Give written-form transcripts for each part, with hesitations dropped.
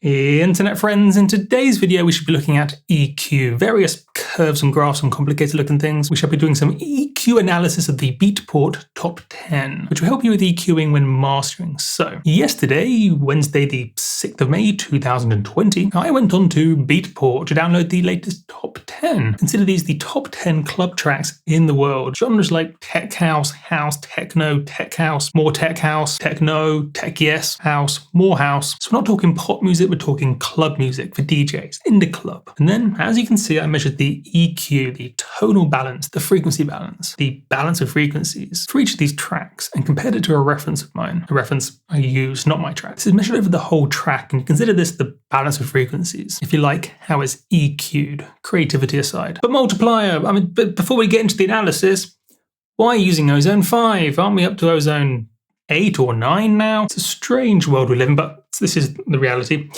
Internet friends, in today's video we should be looking at EQ, various curves and graphs and complicated looking things. We shall be doing some EQ analysis of the Beatport Top 10, which will help you with EQing when mastering. So, yesterday, Wednesday the 6th of May 2020, I went on to Beatport to download the latest Top 10. Consider these the top 10 club tracks in the world. Genres like tech house, techno, tech house, more tech house, techno, tech yes, house, more house. So we're not talking pop music, we're talking club music for DJs in the club. And then, as you can see, I measured the EQ, the tonal balance, the frequency balance, the balance of frequencies for each of these tracks and compared it to a reference of mine, a reference I use, not my track. This is measured over the whole track and consider this the balance of frequencies. If you like, how it's EQ'd, creativity aside. But multiplier, but before we get into the analysis, why using Ozone 5? Aren't we up to Ozone 8 or 9 now? It's a strange world we live in, but this is the reality.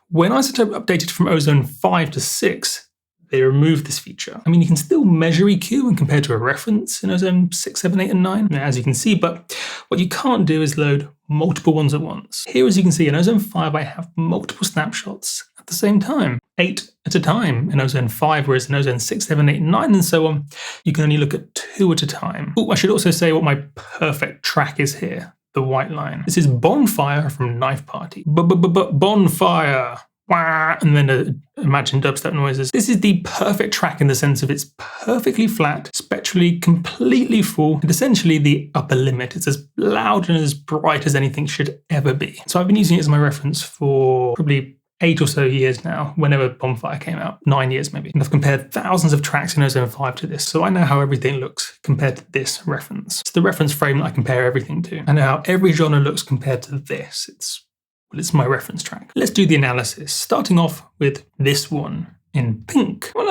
When Isotope updated from Ozone 5 to 6, they removed this feature. You can still measure EQ and compare to a reference in Ozone 6, 7, 8, and 9, as you can see, but what you can't do is load multiple ones at once. Here, as you can see, in Ozone 5, I have multiple snapshots at the same time, 8 at a time in Ozone 5, whereas in Ozone 6, 7, 8, 9, and so on, you can only look at 2 at a time. I should also say what my perfect track is here. The white line. This is Bonfire from Knife Party. Bonfire. Wah, and then imagine dubstep noises. This is the perfect track in the sense of it's perfectly flat, spectrally completely full, and essentially the upper limit. It's as loud and as bright as anything should ever be. So I've been using it as my reference for probably 8 or so years now, whenever Bonfire came out, 9 years maybe. And I've compared thousands of tracks in Ozone 5 to this, so I know how everything looks compared to this reference. It's the reference frame that I compare everything to. I know how every genre looks compared to this. It's my reference track. Let's do the analysis, starting off with this one in pink. Well,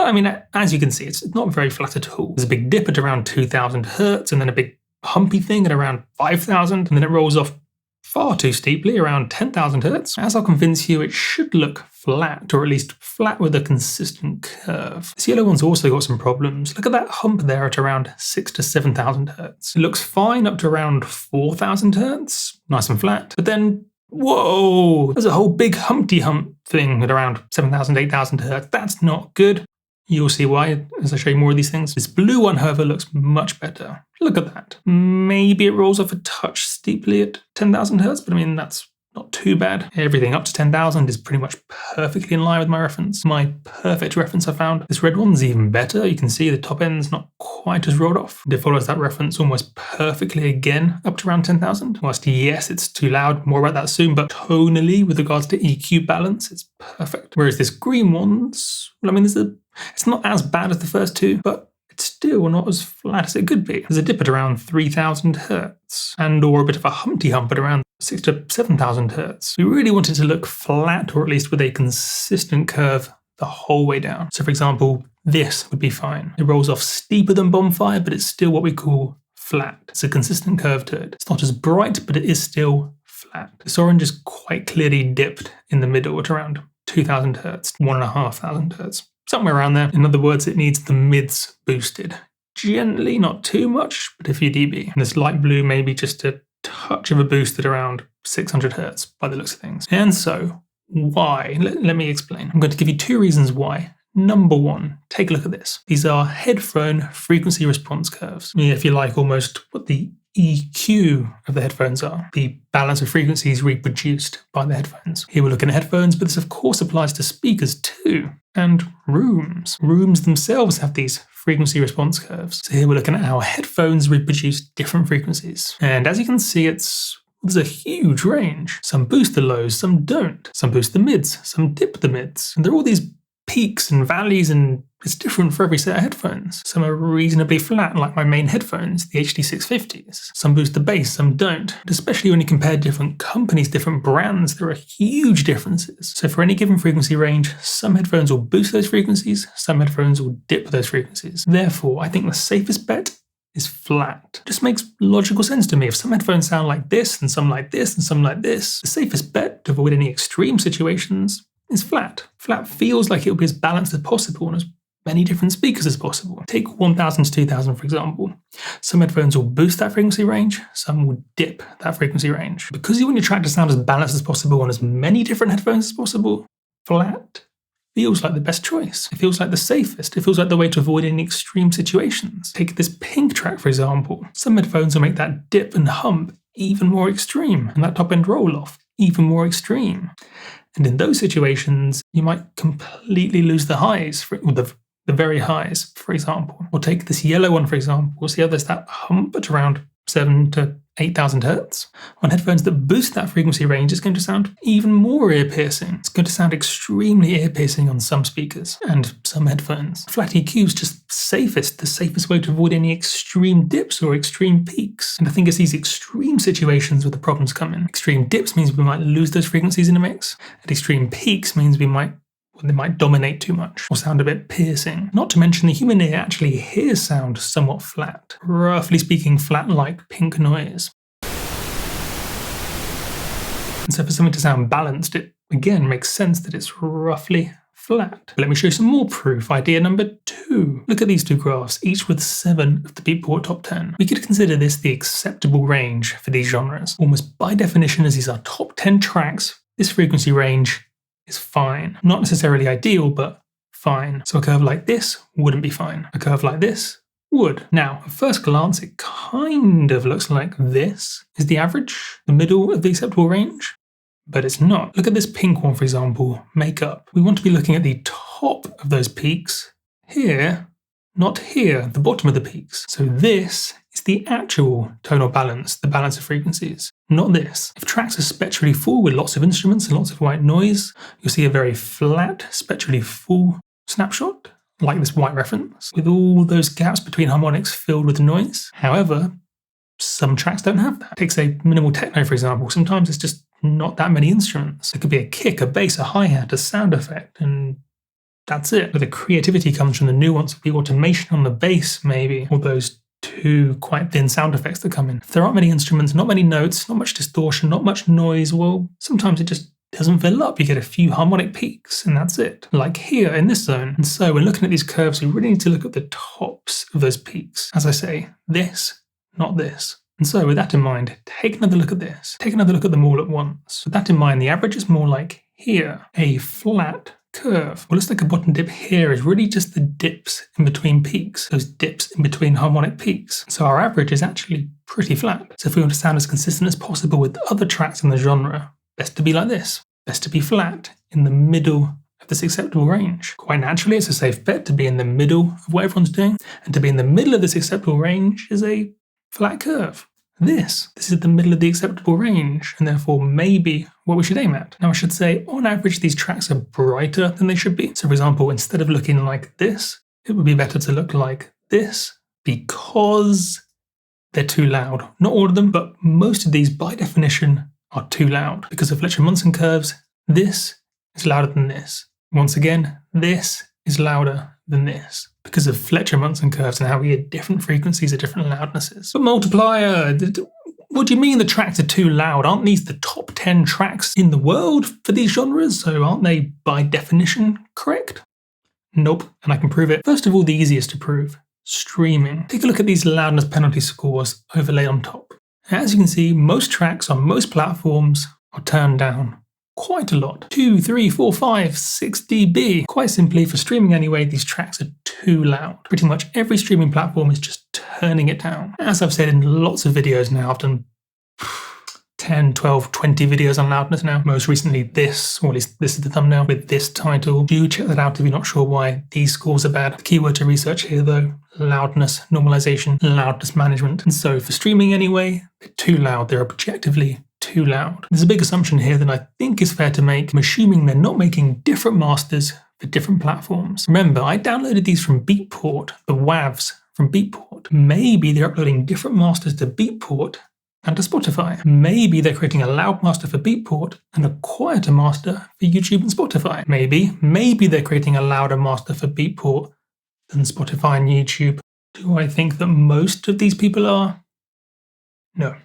as you can see, it's not very flat at all. There's a big dip at around 2000 hertz, and then a big humpy thing at around 5000, and then it rolls off far too steeply, around 10,000 hertz. As I'll convince you, it should look flat, or at least flat with a consistent curve. This yellow one's also got some problems. Look at that hump there at around 6 to 7,000 hertz. It looks fine up to around 4,000 hertz, nice and flat. But then, whoa, there's a whole big Humpty Hump thing at around 7,000, 8,000 hertz. That's not good. You'll see why as I show you more of these things. This blue one, however, looks much better. Look at that. Maybe it rolls off a touch steeply at 10,000 hertz, but that's not too bad. Everything up to 10,000 is pretty much perfectly in line with my reference. My perfect reference I found. This red one's even better. You can see the top end's not quite as rolled off. It follows that reference almost perfectly again, up to around 10,000. Whilst yes, it's too loud, more about that soon, but tonally, with regards to EQ balance, it's perfect. Whereas this green one's, it's not as bad as the first two, but it's still not as flat as it could be. There's a dip at around 3,000 hertz, or a bit of a Humpty Hump at around 6 to 7,000 hertz. We really want it to look flat, or at least with a consistent curve the whole way down. So for example, this would be fine. It rolls off steeper than Bonfire, but it's still what we call flat. It's a consistent curve to it. It's not as bright, but it is still flat. This orange is quite clearly dipped in the middle at around 2,000 hertz, 1,500 hertz. Somewhere around there. In other words, it needs the mids boosted. Gently, not too much, but a few dB. And this light blue maybe just a touch of a boost at around 600 hertz by the looks of things. And so, why? Let me explain. I'm going to give you 2 reasons why. Number 1, take a look at this. These are headphone frequency response curves. If you like, almost what the EQ of the headphones are, the balance of frequencies reproduced by the headphones. Here we're looking at headphones, but this of course applies to speakers too, and rooms. Rooms themselves have these frequency response curves. So here we're looking at how headphones reproduce different frequencies. And as you can see, there's a huge range. Some boost the lows, some don't. Some boost the mids, some dip the mids. And there are all these peaks and valleys, and it's different for every set of headphones. Some are reasonably flat, like my main headphones, the HD650s. Some boost the bass, some don't. But especially when you compare different companies, different brands, there are huge differences. So for any given frequency range, some headphones will boost those frequencies, some headphones will dip those frequencies. Therefore, I think the safest bet is flat. It just makes logical sense to me. If some headphones sound like this, and some like this, and some like this, the safest bet to avoid any extreme situations is flat. Flat feels like it will be as balanced as possible and as many different speakers as possible. Take 1000 to 2000 for example. Some headphones will boost that frequency range, some will dip that frequency range. Because you want your track to sound as balanced as possible on as many different headphones as possible, flat feels like the best choice. It feels like the safest. It feels like the way to avoid any extreme situations. Take this pink track for example. Some headphones will make that dip and hump even more extreme, and that top end roll off even more extreme. And in those situations, you might completely lose the highs, the very highs, for example. Or take this yellow one, for example. See how there's that hump at around 7 to 8000 hertz? On headphones that boost that frequency range, it's going to sound even more ear-piercing. It's going to sound extremely ear-piercing on some speakers and some headphones. Flat EQ is just the safest way to avoid any extreme dips or extreme peaks. And I think it's these extreme situations where the problems come in. Extreme dips means we might lose those frequencies in a mix, and extreme peaks means they might dominate too much or sound a bit piercing. Not to mention the human ear actually hears sound somewhat flat. Roughly speaking, flat like pink noise. And so for something to sound balanced, it again makes sense that it's roughly flat. Let me show you some more proof. Idea number 2. Look at these two graphs, each with 7 of the Beatport top 10. We could consider this the acceptable range for these genres. Almost by definition, as these are top 10 tracks, this frequency range is fine. Not necessarily ideal, but fine. So a curve like this wouldn't be fine. A curve like this would. Now, at first glance, it kind of looks like this is the average, the middle of the acceptable range, but it's not. Look at this pink one, for example, makeup. We want to be looking at the top of those peaks here, not here, the bottom of the peaks. So this is the actual tonal balance, the balance of frequencies, not this. If tracks are spectrally full with lots of instruments and lots of white noise, you'll see a very flat, spectrally full snapshot, like this white reference, with all those gaps between harmonics filled with noise. However, some tracks don't have that. Take, say, minimal techno, for example. Sometimes it's just not that many instruments. There could be a kick, a bass, a hi-hat, a sound effect, and that's it. But the creativity comes from the nuance of the automation on the bass, maybe, or those two quite thin sound effects that come in. If there aren't many instruments, not many notes, not much distortion, not much noise, well, sometimes it just doesn't fill up. You get a few harmonic peaks, and that's it. Like here in this zone. And so when looking at these curves, we really need to look at the tops of those peaks. As I say, this, not this. And so with that in mind, take another look at this. Take another look at them all at once. With that in mind, the average is more like here, a flat curve. Well, looks like a bottom dip here is really just the dips in between peaks, those dips in between harmonic peaks. So our average is actually pretty flat. So if we want to sound as consistent as possible with other tracks in the genre, best to be like this. Best to be flat in the middle of this acceptable range. Quite naturally, it's a safe bet to be in the middle of what everyone's doing, and to be in the middle of this acceptable range is a flat curve. This is the middle of the acceptable range, and therefore maybe what we should aim at. Now I should say, on average, these tracks are brighter than they should be. So for example, instead of looking like this, it would be better to look like this, because they're too loud. Not all of them, but most of these by definition are too loud. Because of Fletcher-Munson curves, this is louder than this. Once again, this is louder than this. Because of Fletcher-Munson curves and how we hear different frequencies at different loudnesses. But multiplier, what do you mean the tracks are too loud? Aren't these the top 10 tracks in the world for these genres? So aren't they by definition correct? Nope, and I can prove it. First of all, the easiest to prove, streaming. Take a look at these loudness penalty scores overlaid on top. As you can see, most tracks on most platforms are turned down quite a lot. 2, 3, 4, 5, 6 dB. Quite simply, for streaming anyway, these tracks are too loud. Pretty much every streaming platform is just turning it down. As I've said in lots of videos now, I've done 10, 12, 20 videos on loudness now. Most recently this, or at least this is the thumbnail, with this title. Do check that out if you're not sure why these scores are bad. The keyword to research here though, loudness normalization, loudness management. And so for streaming anyway, they're too loud. They're objectively too loud. There's a big assumption here that I think is fair to make. I'm assuming they're not making different masters for different platforms. Remember, I downloaded these from Beatport, the WAVs from Beatport. Maybe they're uploading different masters to Beatport and to Spotify. Maybe they're creating a loud master for Beatport and a quieter master for YouTube and Spotify. Maybe they're creating a louder master for Beatport than Spotify and YouTube. Do I think that most of these people are? No.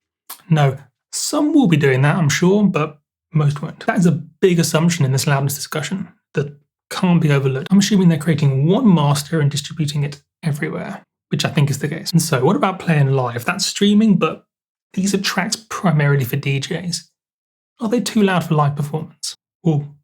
Some will be doing that, I'm sure, but most won't. That is a big assumption in this loudness discussion, that can't be overlooked. I'm assuming they're creating one master and distributing it everywhere, which I think is the case. And so what about playing live? That's streaming, but these are tracks primarily for DJs. Are they too loud for live performance? Well,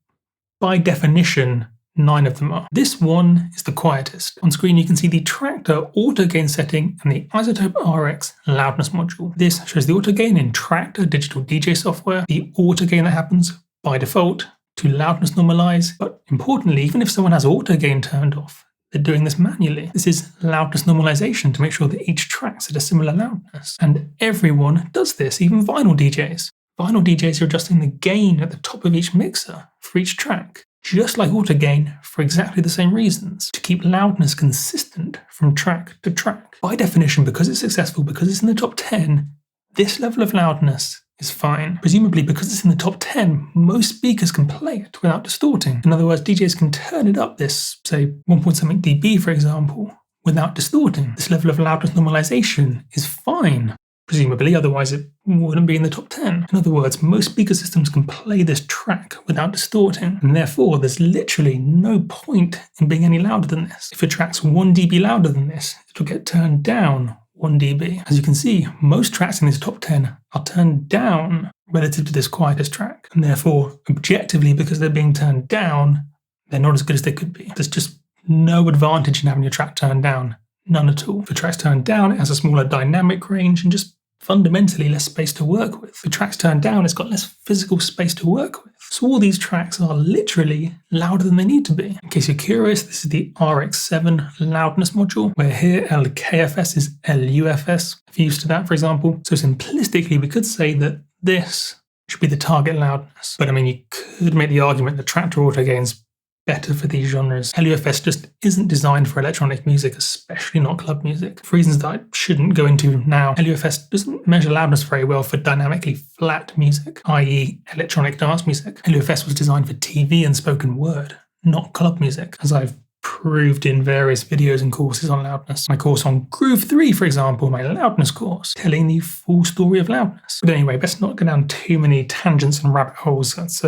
by definition, 9 of them are. This one is the quietest. On screen you can see the Tractor auto gain setting and the Isotope RX loudness module. This shows the auto gain in Tractor digital DJ software, the auto gain that happens by default to loudness normalize, but importantly, even if someone has auto gain turned off, they're doing this manually. This is loudness normalization to make sure that each track's at a similar loudness. And everyone does this, even vinyl DJs. Vinyl DJs are adjusting the gain at the top of each mixer for each track, just like auto gain, for exactly the same reasons, to keep loudness consistent from track to track. By definition, because it's successful, because it's in the top 10, this level of loudness is fine. Presumably, because it's in the top 10, most speakers can play it without distorting. In other words, DJs can turn it up this, say, 1.something dB, for example, without distorting. This level of loudness normalization is fine. Presumably, otherwise it wouldn't be in the top 10. In other words, most speaker systems can play this track without distorting, and therefore there's literally no point in being any louder than this. If a track's 1 dB louder than this, it'll get turned down 1 dB. As you can see, most tracks in this top 10 are turned down relative to this quietest track, and therefore, objectively, because they're being turned down, they're not as good as they could be. There's just no advantage in having your track turned down. None at all. If a track's turned down, it has a smaller dynamic range and just fundamentally less space to work with. If a track's turned down, it's got less physical space to work with. So all these tracks are literally louder than they need to be. In case you're curious, this is the RX7 loudness module, where here LKFS is LUFS. If you're used to that, for example. So simplistically, we could say that this should be the target loudness. But I mean, you could make the argument that Tractor auto gain's better for these genres. LUFS just isn't designed for electronic music, especially not club music, for reasons that I shouldn't go into now. LUFS doesn't measure loudness very well for dynamically flat music, i.e. electronic dance music. LUFS was designed for TV and spoken word, not club music, as I've proved in various videos and courses on loudness. My course on Groove 3, for example, my loudness course, telling the full story of loudness. But anyway, best not go down too many tangents and rabbit holes. That's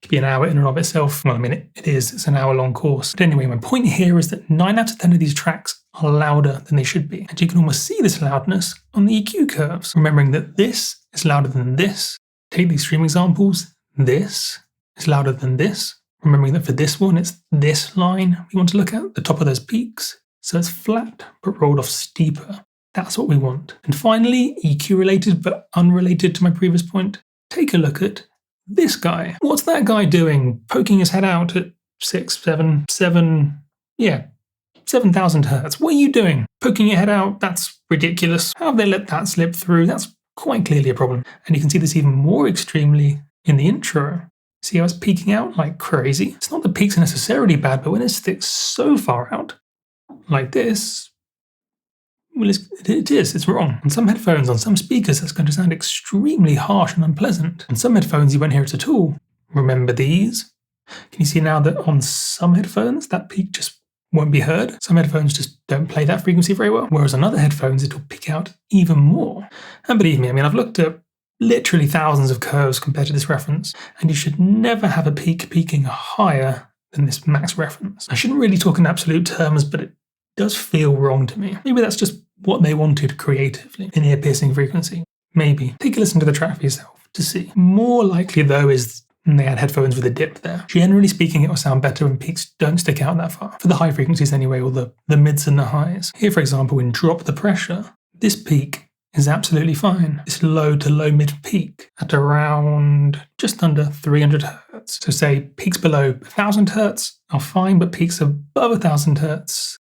could be an hour in and of itself. Well, I mean, it is. It's an hour-long course. But anyway, my point here is that 9 out of 10 of these tracks are louder than they should be. And you can almost see this loudness on the EQ curves, remembering that this is louder than this. Take these stream examples. This is louder than this. Remembering that for this one, it's this line we want to look at, the top of those peaks. So it's flat, but rolled off steeper. That's what we want. And finally, EQ related, but unrelated to my previous point, take a look at this guy. What's that guy doing? Poking his head out at 7,000 hertz. What are you doing? Poking your head out? That's ridiculous. How have they let that slip through? That's quite clearly a problem. And you can see this even more extremely in the intro. See how it's peaking out like crazy? It's not that peaks are necessarily bad, but when it sticks so far out, like this, well, it's wrong. On some headphones, on some speakers, that's going to sound extremely harsh and unpleasant. On some headphones, you won't hear it at all. Remember these? Can you see now that on some headphones, that peak just won't be heard? Some headphones just don't play that frequency very well, whereas on other headphones, it'll peak out even more. And believe me, I mean, I've looked at literally thousands of curves compared to this reference, and you should never have a peak peaking higher than this max reference. I shouldn't really talk in absolute terms, but it does feel wrong to me. Maybe that's just what they wanted creatively, an ear-piercing frequency. Maybe. Take a listen to the track for yourself to see. More likely, though, is they had headphones with a dip there. Generally speaking, it will sound better when peaks don't stick out that far. For the high frequencies anyway, or the mids and the highs. Here, for example, in Drop the Pressure, this peak is absolutely fine. This low to low mid peak at around just under 300 hertz. So say peaks below 1000 hertz are fine, but peaks above 1000 hertz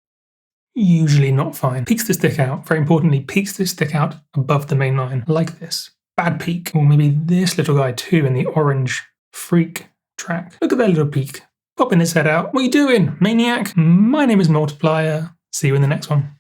usually not fine. Peaks that stick out, very importantly, peaks that stick out above the main line, like this. Bad peak, or maybe this little guy too in the orange Freak track. Look at that little peak. Popping his head out. What are you doing, maniac? My name is Multiplier. See you in the next one.